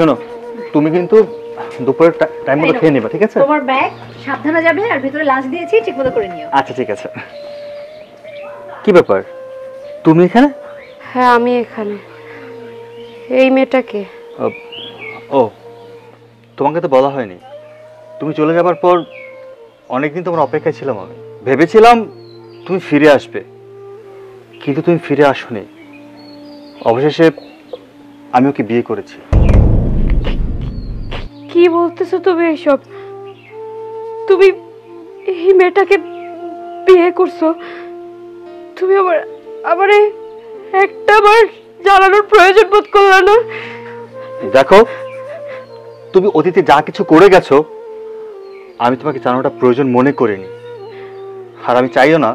শোনো, তুমি কিন্তু দুপুরের টাইম মতো খেয়ে নিবা, ঠিক আছে? তোমার ব্যাগ সাবধানে যাবে, আর ভিতরে লাঞ্চ দিয়েছি, ঠিকমতো করে নিও। আচ্ছা ঠিক আছে। কি ব্যাপার, তুমি এখানে? হ্যাঁ আমি এখানে। এই মেয়েটাকে? ও, তোমাকে তো বলা হয়নি। তুমি চলে যাবার পর অনেকদিন তোমার অপেক্ষায় ছিলাম। আমি ভেবেছিলাম তুমি ফিরে আসবে, কিন্তু তুমি ফিরে আসোনি। অবশেষে আমি ওকে বিয়ে করেছি। কি বলতেছো তুমি এইসব? তুমি এই মেয়েটাকে বিয়ে করছো? তুমি আবার একটা বার জানানোর প্রয়োজন বোধ করলে না? দেখো, তুমি অতীতে যা কিছু করে গেছো আমি তোমাকে জানানোটা প্রয়োজন মনে করিনি, আর আমি চাইও না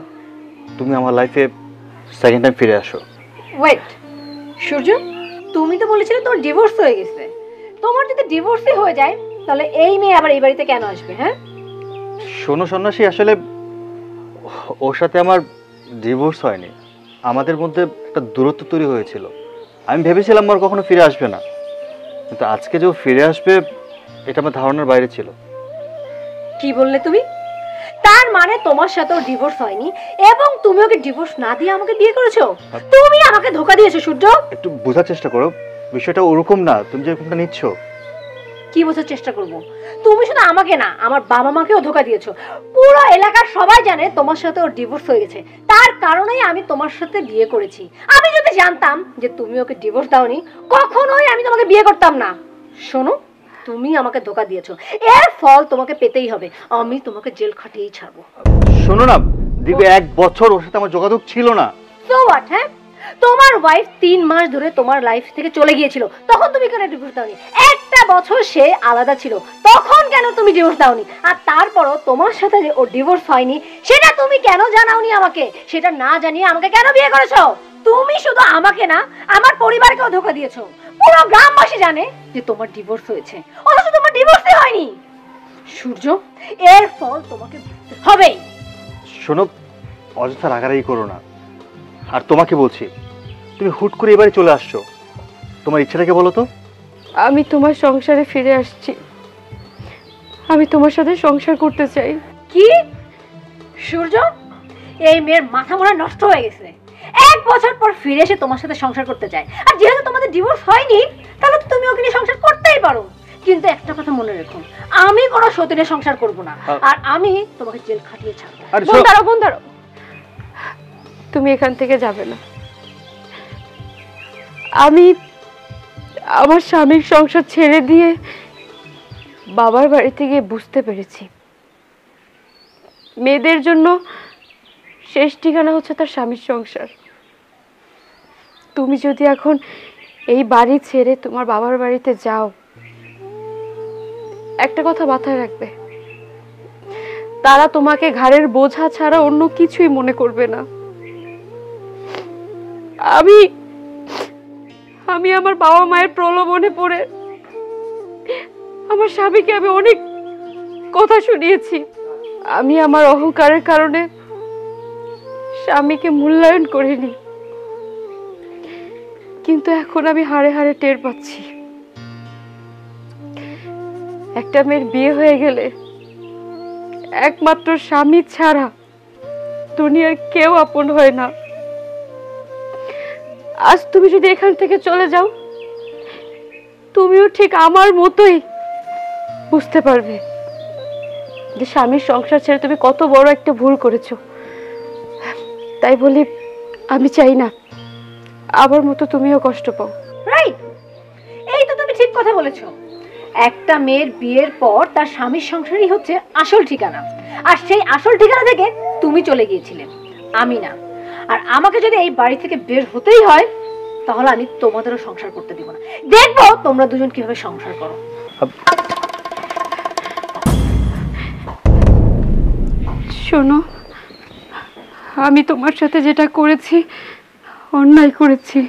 তুমি আমার লাইফে সেকেন্ড টাইম ফিরে আসো। ওয়েট সূর্য, তুমি তো বলেছিলে তোমার ডিভোর্স হয়ে গেছে। তোমার যদি ডিভোর্সই হয়ে যায় তাহলে এই মেয়ে আবার এই বাড়িতে কেন আসবে? হ্যাঁ শোনো সন্ন্যাসী, আসলে ওর সাথে আমার ডিভোর্স হয়নি, আমাদের মধ্যে একটা দূরত্ব তৈরি হয়েছিল। আমি ভেবেছিলাম আর কখনো ফিরে আসবে না, কিন্তু আজকে যে ও ফিরে আসবে এটা আমার ধারণার বাইরে ছিল। কি বললে তুমি? তার মানে তোমার সাথেও ডিভোর্স হয়নি এবং তুমি ওকে ডিভোর্স না দিয়ে আমাকে বিয়ে করেছো? তুমি আমাকে ধোঁকা দিয়েছো সূর্য। একটু বোঝার চেষ্টা করো, বিষয়টা ওরকম না তুমি যেরকমটা নিচ্ছ। কি বোঝার চেষ্টা করব? তুমি শুধু আমাকে না, আমার বাবা মাকেও ধোঁকা দিয়েছো। পুরো এলাকার সবাই জানে তোমার সাথে ওর ডিভোর্স হয়ে গেছে, তার কারণেই আমি তোমার সাথে বিয়ে করেছি। আমি যদি জানতাম যে তুমি ওকে ডিভোর্স দাওনি, কখনোই আমি তোমাকে বিয়ে করতাম না। শোনো, তুমি আমাকে ধোঁকা দিয়েছো, এর ফল তোমাকে পেতেই হবে। আমি তোমাকে জেল খাটিয়েই ছাড়বো। শোনো না, দিবে 1 বছর ওর সাথে আমার যোগাযোগ ছিল না। So what? হ্যাঁ, তোমার ওয়াইফ 3 মাস ধরে তোমার লাইফ থেকে চলে গিয়েছিল, তখন তুমি কেন ডিভোর্স দাওনি? একটা বছর সে আলাদা ছিল, তখন কেন তুমি ডিভোর্স দাওনি? আর তারপরও তোমার সাথে যে ও ডিভোর্স হয়নি সেটা তুমি কেন জানাওনি আমাকে? সেটা না জানিয়ে আমাকে কেন বিয়ে করেছো? তুমি শুধু আমাকে না, আমার পরিবারকেও ধোঁকা দিয়েছো। পুরো গ্রামবাসী জানে যে তোমার ডিভোর্স হয়েছে, অথচ তোমার ডিভোর্সই হয়নি। সূর্য, এর ফল তোমাকে হবেই। শোনো, অযথা রাগারাগি করো না। আর তোমাকে বলছি, তুমি হুট করে এবারে চলে আসছো, তোমার ইচ্ছাটাকে বলো তো? আমি তোমার সংসারে ফিরে আসছি, আমি তোমার সাথে সংসার করতে চাই। কি? সূর্য, এই মেয়ের মাথা মনে নষ্ট হয়ে গেছে। 1 বছর পর ফিরে এসে তোমার সাথে সংসার করতে চায়, আর যেহেতু তোমাদের ডিভোর্স হয়নি তাহলে তো তুমি ওকে নিয়ে সংসার করতেই পারো। কিন্তু একটা কথা মনে রেখো, আমি কোনো সতীনের সংসার করব না, আর আমি তোমাকে জেল খাটিয়ে ছাড়বো। বোন দাঁড়াও, তুমি এখান থেকে যাবে না। আমি আমার স্বামীর সংসার ছেড়ে দিয়ে বাবার বাড়িতে গিয়ে বুঝতে পেরেছি মেয়েদের জন্য শেষ ঠিকানা হচ্ছে তার স্বামীর সংসার। তুমি যদি এখন এই বাড়ি ছেড়ে তোমার বাবার বাড়িতে যাও, একটা কথা মাথায় রাখবে, তারা তোমাকে ঘাড়ের বোঝা ছাড়া অন্য কিছুই মনে করবে না। আমি আমার বাবা মায়ের প্রলোভনে পড়ে আমার স্বামীকে আমি অনেক কথা শুনিয়েছি। আমি আমার অহংকারের কারণে স্বামীকে মূল্যায়ন করিনি, কিন্তু এখন আমি হাড়ে হাড়ে টের পাচ্ছি একটা মেয়ের বিয়ে হয়ে গেলে একমাত্র স্বামী ছাড়া দুনিয়ার কেউ আপন হয় না। আজ তুমি যদি এখান থেকে চলে যাও, তুমিও ঠিক আমার মতোই বুঝতে পারবে যে স্বামীর সংসার ছেড়ে তুমি কত বড় একটা ভুল করেছো। তাই বলি আমি চাই না আমার মতো তুমিও কষ্ট পাও। রাইট, এই তো তুমি ঠিক কথা বলেছো। একটা মেয়ের বিয়ের পর তার স্বামীর সংসারই হচ্ছে আসল ঠিকানা, আর সেই আসল ঠিকানা থেকে তুমি চলে গিয়েছিলে, আমি না। আর আমাকে যদি এই বাড়ি থেকে বের হতেই হয় তাহলে আমি তোমাদেরও সংসার করতে দিব না। দেখবো তোমরা দুজন কিভাবে সংসার করো। শোনো, আমি তোমার সাথে যেটা করেছি অন্যায় করেছি,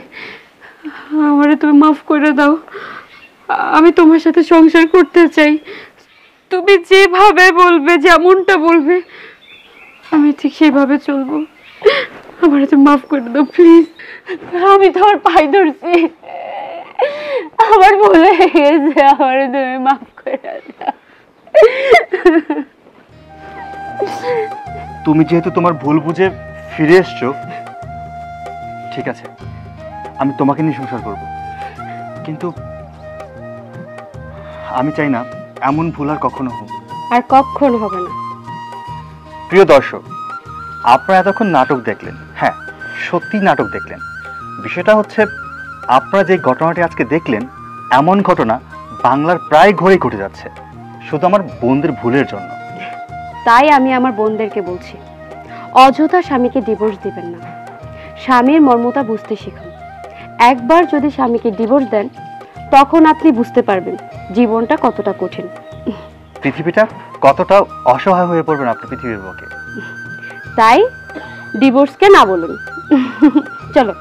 আমারে তুমি মাফ করে দাও। আমি তোমার সাথে সংসার করতে চাই, তুমি যেভাবে বলবে, যেমনটা বলবে আমি ঠিক সেভাবে চলবো। আমারে তুমি মাফ করে দাও প্লিজ। আমি তোমার পায়ে ধরছি, আমার ভুল হয়ে গেছে, আমার তুমি মাফ করে দাও। তুমি যেহেতু তোমার ভুল বুঝে ফিরে এসছো, ঠিক আছে, আমি তোমাকে নিয়ে সংসার করব, কিন্তু আমি চাই না এমন ভুল আর কখনো হোক। আর কখন হবে না। প্রিয় দর্শক, আপনারা এতক্ষণ নাটক দেখলেন। হ্যাঁ, সত্যি নাটক দেখলেন। বিষয়টা হচ্ছে, আপনারা যে ঘটনাটি আজকে দেখলেন, এমন ঘটনা বাংলার প্রায় ঘরেই ঘটে যাচ্ছে, শুধু আমার বোনদের ভুলের জন্য। তাই আমি আমার বোনদেরকে বলছি, অযথা স্বামীকে ডিভোর্স দিবেন না। স্বামীর মর্মতা বুঝতে শিখুন। একবার যদি স্বামীকে ডিভোর্স দেন, তখন আপনি বুঝতে পারবেন জীবনটা কতটা কঠিন, পৃথিবীটা কতটা অসহায় হয়ে পড়বেন আপনি পৃথিবীর বুকে। তাই ডিভোর্সকে না বলুন। চলো।